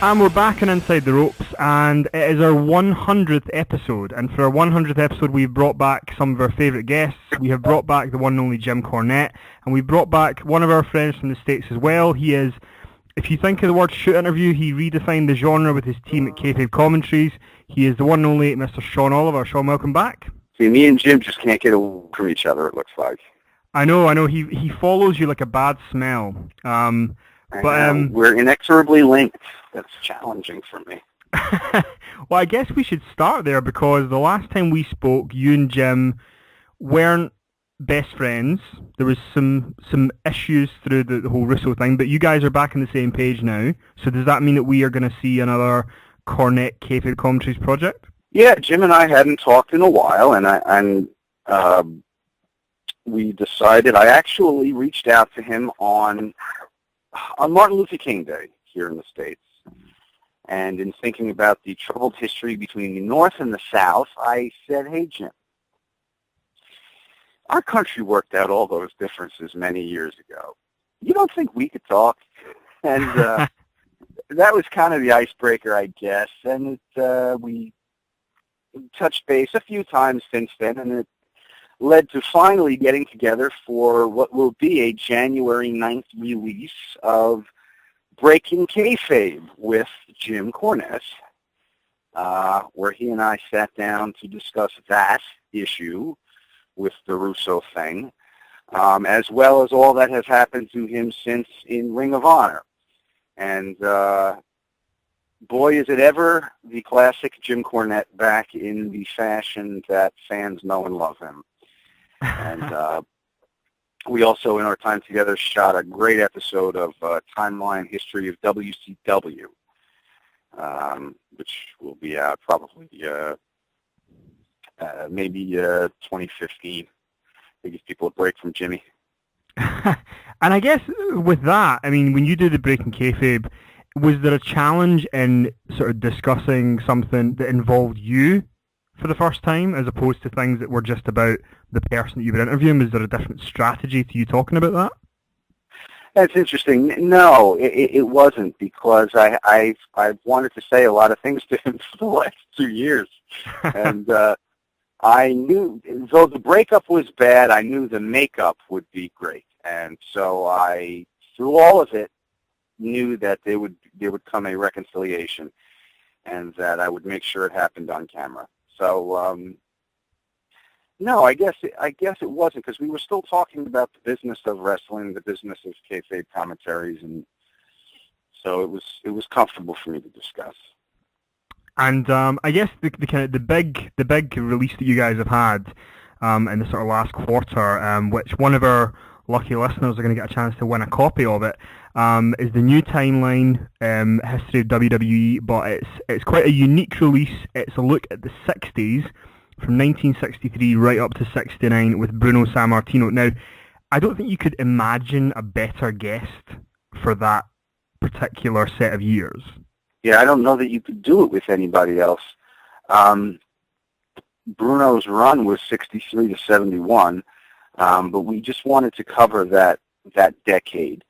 And we're back in Inside the Ropes, and it is our 100th episode. And for our 100th episode, we've brought back some of our favourite guests. We have brought back the one and only Jim Cornette, and we brought back one of our friends from the States as well. He is, if you think of the word shoot interview, he redefined the genre with his team at Kayfabe Commentaries. He is the one and only Mr. Sean Oliver. Sean, welcome back. See, me and Jim just can't get away from each other, it looks like. I know. He follows you like a bad smell. We're inexorably linked. That's challenging for me. Well, I guess we should start there because the last time we spoke, you and Jim weren't best friends. There was some issues through the whole Russo thing, but you guys are back on the same page now. So does that mean that we are going to see another Cornette Kayfabe Commentaries project? Yeah, Jim and I hadn't talked in a while, and we decided. I actually reached out to him on Martin Luther King Day here in the States. And in thinking about the troubled history between the North and the South, I said, hey, Jim, our country worked out all those differences many years ago. You don't think we could talk? And that was kind of the icebreaker, I guess. And we touched base a few times since then, and it led to finally getting together for what will be a January 9th release of Breaking Kayfabe with Jim Cornette, where he and I sat down to discuss that issue with the Russo thing, as well as all that has happened to him since in Ring of Honor. And boy, is it ever the classic Jim Cornette back in the fashion that fans know and love him. And we also, in our time together, shot a great episode of Timeline History of WCW, which will be out probably maybe 2015. They give people a break from Jimmy. And I guess with that, I mean, when you did the Breaking Kayfabe, was there a challenge in sort of discussing something that involved you for the first time, as opposed to things that were just about the person that you were interviewing? Was there a different strategy to you talking about that? That's interesting. No, it wasn't, because I've wanted to say a lot of things to him for the last 2 years. And I knew, though the breakup was bad, I knew the makeup would be great. And so I, through all of it, knew that there would come a reconciliation, and that I would make sure it happened on camera. So, no, I guess it wasn't, because we were still talking about the business of wrestling, the business of Kayfabe Commentaries, and so it was comfortable for me to discuss. And I guess the big release that you guys have had in the sort of last quarter, which one of our lucky listeners are going to get a chance to win a copy of it, is the new Timeline History of WWE, but it's quite a unique release. It's a look at the 60s, from 1963 right up to 69, with Bruno Sammartino. Now, I don't think you could imagine a better guest for that particular set of years. Yeah, I don't know that you could do it with anybody else. Bruno's run was 63 to 71, but we just wanted to cover that decade.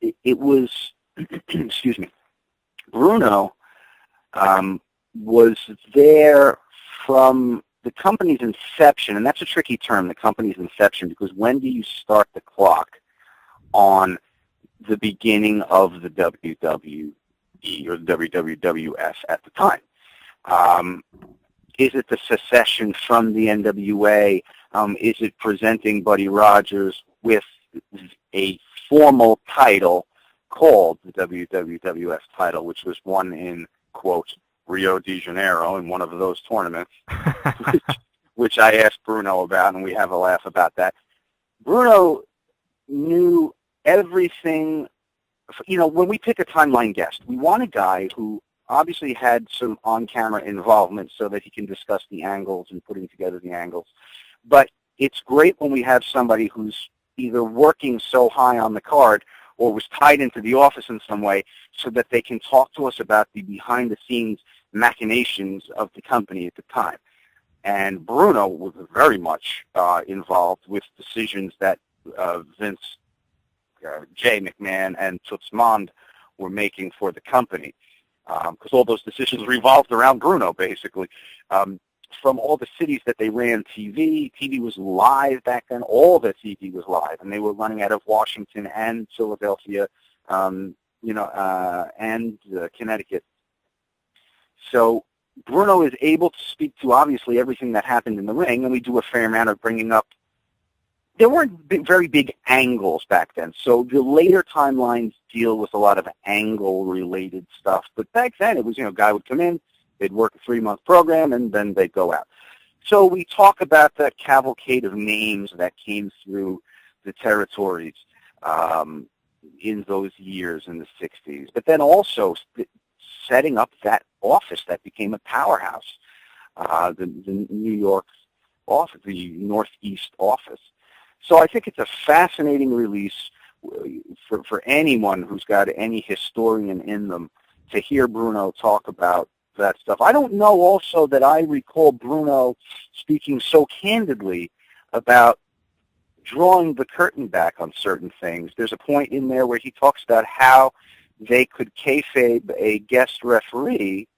It was, excuse me, Bruno was there from the company's inception, and that's a tricky term, the company's inception, because when do you start the clock on the beginning of the WWE or the WWF at the time? Is it the secession from the NWA? Is it presenting Buddy Rogers with a formal title called the WWF title, which was won in, quote, Rio de Janeiro in one of those tournaments, which I asked Bruno about, and we have a laugh about that. Bruno knew everything. You know, when we pick a Timeline guest, we want a guy who obviously had some on-camera involvement so that he can discuss the angles and putting together the angles. But it's great when we have somebody who's either working so high on the card or was tied into the office in some way so that they can talk to us about the behind-the-scenes machinations of the company at the time. And Bruno was very much involved with decisions that Vince, Jay McMahon, and Toots Mond were making for the company, because all those decisions revolved around Bruno, basically. From all the cities that they ran TV, TV was live back then. All the TV was live, and they were running out of Washington and Philadelphia, and Connecticut. So Bruno is able to speak to, obviously, everything that happened in the ring, and we do a fair amount of bringing up. There weren't very big angles back then, so the later timelines deal with a lot of angle-related stuff. But back then, it was, a guy would come in, they'd work a 3-month program, and then they'd go out. So we talk about that cavalcade of names that came through the territories in those years in the 60s. But then also setting up that office that became a powerhouse, the New York office, the Northeast office. So I think it's a fascinating release for anyone who's got any historian in them to hear Bruno talk about that stuff. I don't know also that I recall Bruno speaking so candidly about drawing the curtain back on certain things. There's a point in there where he talks about how they could kayfabe a guest referee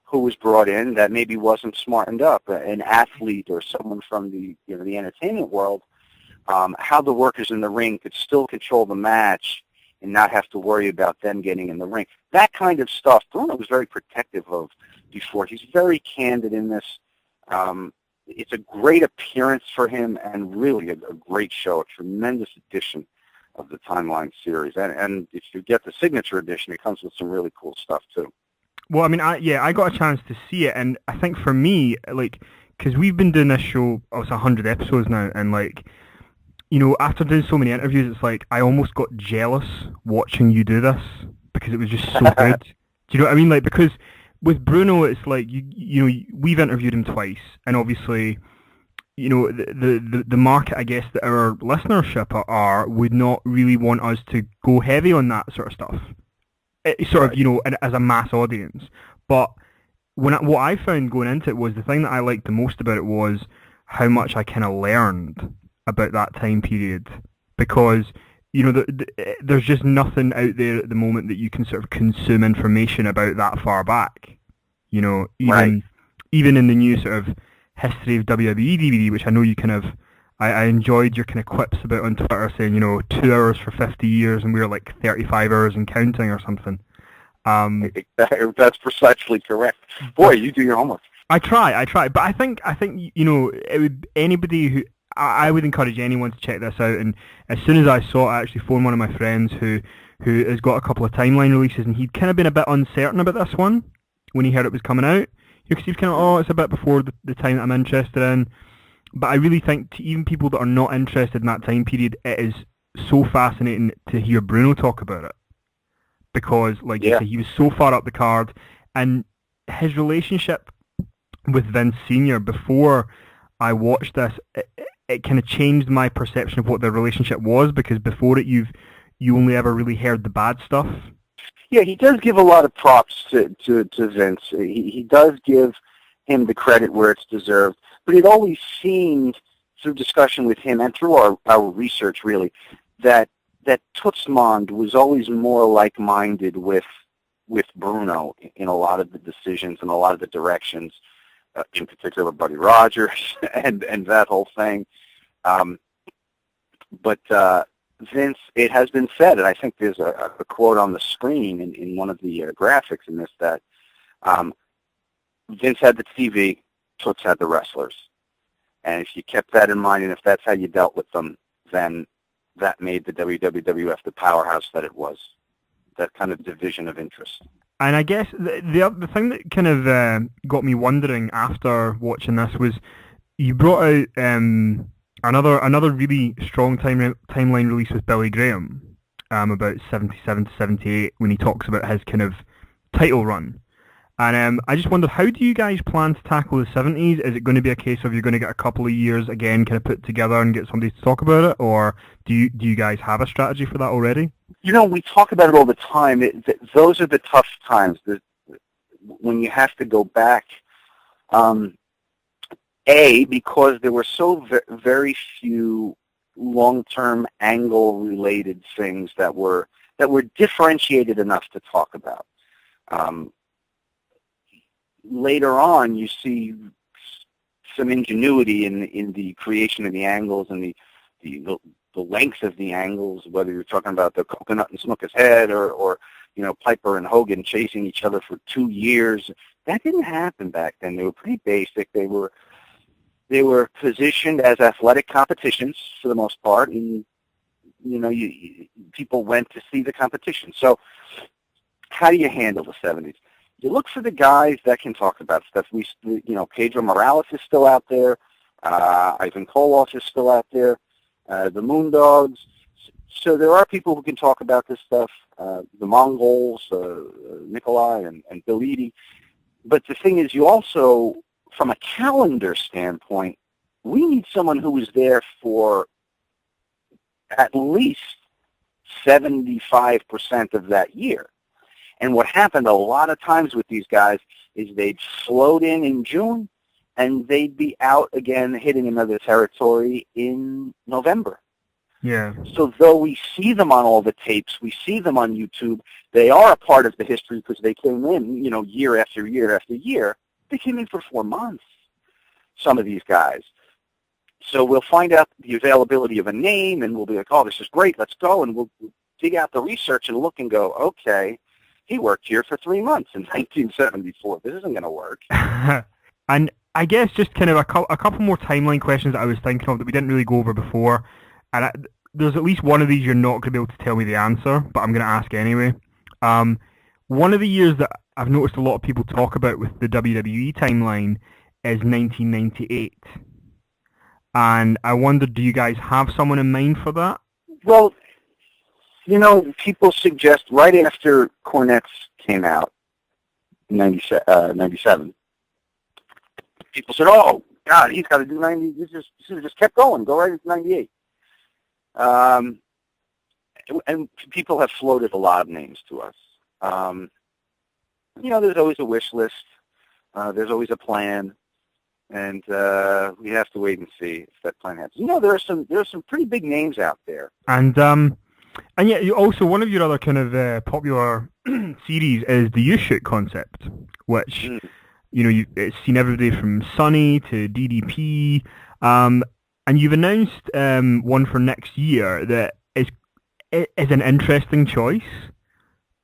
who was brought in that maybe wasn't smartened up, an athlete or someone from the the entertainment world, how the workers in the ring could still control the match and not have to worry about them getting in the ring. That kind of stuff, Bruno was very protective of before. He's very candid in this. It's a great appearance for him and really a great show, a tremendous addition of the Timeline series. And if you get the signature edition, it comes with some really cool stuff too. Well, I mean, I got a chance to see it, and I think for me, because we've been doing this show, it's 100 episodes now, and after doing so many interviews, it's like I almost got jealous watching you do this because it was just so good. Do you know what I mean? Because with Bruno, it's like we've interviewed him twice, and obviously, the market, I guess, that our listenership would not really want us to go heavy on that sort of stuff. It's sort of as a mass audience. But what I found going into it was the thing that I liked the most about it was how much I kind of learned about that time period, because there's just nothing out there at the moment that you can sort of consume information about that far back. Even in the new sort of history of WWE DVD, which I know you kind of, I enjoyed your kind of quips about on Twitter saying 2 hours for 50 years and we were like 35 hours and counting or something. That's precisely correct. Boy, you do your homework. I try, but I think it would anybody who. I would encourage anyone to check this out, and as soon as I saw it, I actually phoned one of my friends who has got a couple of Timeline releases, and he'd kind of been a bit uncertain about this one when he heard it was coming out, because he was kind of, it's a bit before the time that I'm interested in, but I really think to even people that are not interested in that time period, it is so fascinating to hear Bruno talk about it, because you say, he was so far up the card, and his relationship with Vince Sr. before I watched this, it kind of changed my perception of what their relationship was, because before it you only ever really heard the bad stuff. Yeah, he does give a lot of props to Vince. He does give him the credit where it's deserved, but it always seemed through discussion with him and through our research really that Tutsmond was always more like-minded with Bruno in a lot of the decisions and a lot of the directions. In particular, Buddy Rogers and that whole thing. But Vince, it has been said, and I think there's a quote on the screen in one of the graphics in this, that Vince had the TV, Toots had the wrestlers. And if you kept that in mind, and if that's how you dealt with them, then that made the WWF the powerhouse that it was, that kind of division of interest. And I guess the thing that kind of got me wondering after watching this was you brought out another really strong timeline release with Billy Graham about 77 to 78 when he talks about his kind of title run. And I just wondered, how do you guys plan to tackle the 70s? Is it going to be a case of you're going to get a couple of years again kind of put together and get somebody to talk about it? Or do you guys have a strategy for that already? We talk about it all the time. Those are the tough times, when you have to go back. Because there were so very few long-term angle-related things that were that were differentiated enough to talk about. Later on, you see some ingenuity in the creation of the angles and the length of the angles, whether you're talking about the Coconut and Snooker's head or Piper and Hogan chasing each other for 2 years. That didn't happen back then. They were pretty basic. They were positioned as athletic competitions for the most part, and people went to see the competition. So how do you handle the 70s? You look for the guys that can talk about stuff. Pedro Morales is still out there. Ivan Koloff is still out there. The Moondogs. So there are people who can talk about this stuff. The Mongols, Nikolai and Bill Eadie. But the thing is, you also, from a calendar standpoint, we need someone who is there for at least 75% of that year. And what happened a lot of times with these guys is they'd float in June, and they'd be out again hitting another territory in November. Yeah. So though we see them on all the tapes, we see them on YouTube, they are a part of the history because they came in, year after year after year. They came in for 4 months, some of these guys. So we'll find out the availability of a name, and we'll be like, oh, this is great, let's go. And we'll dig out the research and look and go, okay, he worked here for 3 months in 1974. This isn't going to work. And I guess just kind of a couple more timeline questions that I was thinking of that we didn't really go over before. And there's at least one of these you're not going to be able to tell me the answer, but I'm going to ask anyway. One of the years that I've noticed a lot of people talk about with the WWE timeline is 1998. And I wonder, do you guys have someone in mind for that? Well, people suggest right after Cornette's came out in 97, people said, oh, God, he's got to do 90. This should have just kept going. Go right into 98. And people have floated a lot of names to us. There's always a wish list. There's always a plan. And we have to wait and see if that plan happens. There are some pretty big names out there. And yeah, you also, one of your other kind of popular series is the U-Shoot concept, which, it's seen everybody from Sonny to DDP. And you've announced one for next year that is an interesting choice.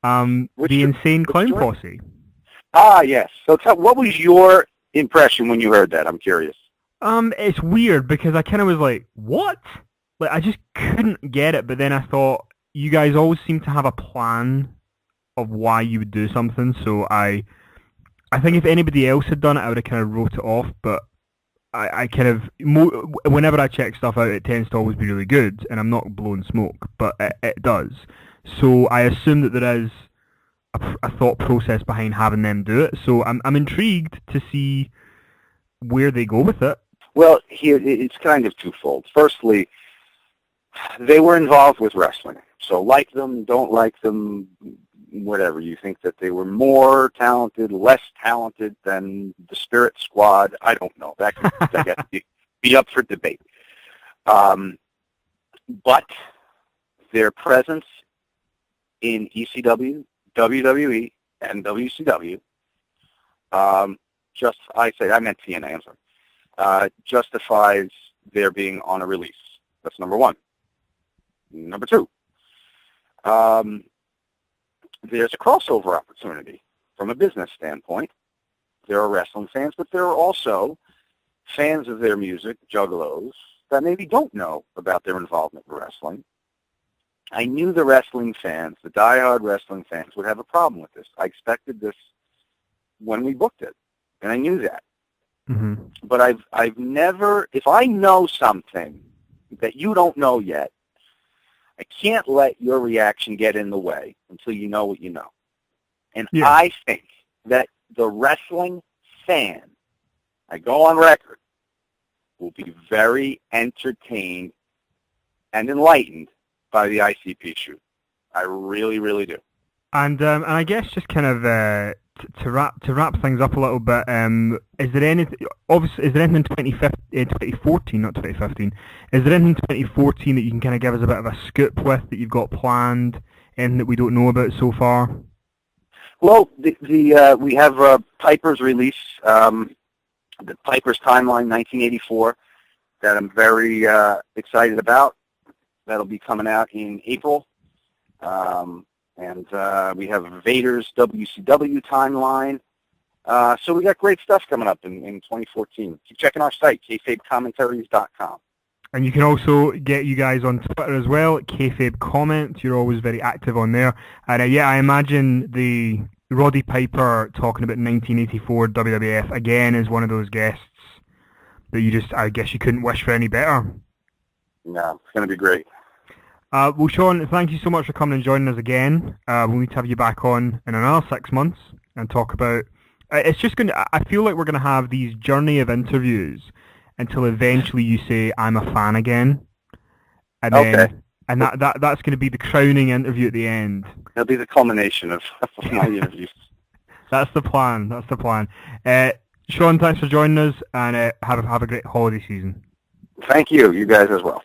The Insane Clown Posse. Ah, yes. So what was your impression when you heard that? I'm curious. It's weird because I kind of was like, what? Like, I just couldn't get it, but then I thought, you guys always seem to have a plan of why you would do something, so I think if anybody else had done it, I would have kind of wrote it off, but I kind of, whenever I check stuff out, it tends to always be really good, and I'm not blowing smoke, but it does. So I assume that there is a thought process behind having them do it, so I'm intrigued to see where they go with it. Well, here, it's kind of twofold. Firstly, they were involved with wrestling, so like them, don't like them, whatever. You think that they were more talented, less talented than the Spirit Squad. I don't know. That has to be up for debate. But their presence in ECW, WWE, and WCW, I meant TNA, I'm sorry, justifies their being on a release. That's number one. Number two, there's a crossover opportunity from a business standpoint. There are wrestling fans, but there are also fans of their music, juggalos, that maybe don't know about their involvement in wrestling. I knew the wrestling fans, the diehard wrestling fans, would have a problem with this. I expected this when we booked it, and I knew that. Mm-hmm. But I've never, if I know something that you don't know yet, I can't let your reaction get in the way until you know what you know. And yeah. I think that the wrestling fan, I go on record, will be very entertained and enlightened by the ICP shoot. I really, really do. And I guess just kind of to wrap things up a little bit, is there anything? Obviously, is there anything in 2014, not 2015? Is there anything in 2014 that you can kind of give us a bit of a scoop with that you've got planned? anything that we don't know about so far? Well, we have Piper's release, the Piper's Timeline 1984, that I'm very excited about. That'll be coming out in April. And we have Vader's WCW Timeline. So we got great stuff coming up in 2014. Keep checking our site, KayfabeCommentaries.com. And you can also get you guys on Twitter as well, at Kayfabe Comments. You're always very active on there. And yeah, I imagine the Roddy Piper talking about 1984 WWF again is one of those guests that I guess you couldn't wish for any better. No, it's going to be great. Well, Sean, thank you so much for coming and joining us again. We'll need to have you back on in another 6 months and talk about... It's just going to... I feel like we're going to have these journey of interviews until eventually you say, I'm a fan again. And then, okay. And that's going to be the crowning interview at the end. It'll be the culmination of my interviews. That's the plan. That's the plan. Sean, thanks for joining us, and have a great holiday season. Thank you. You guys as well.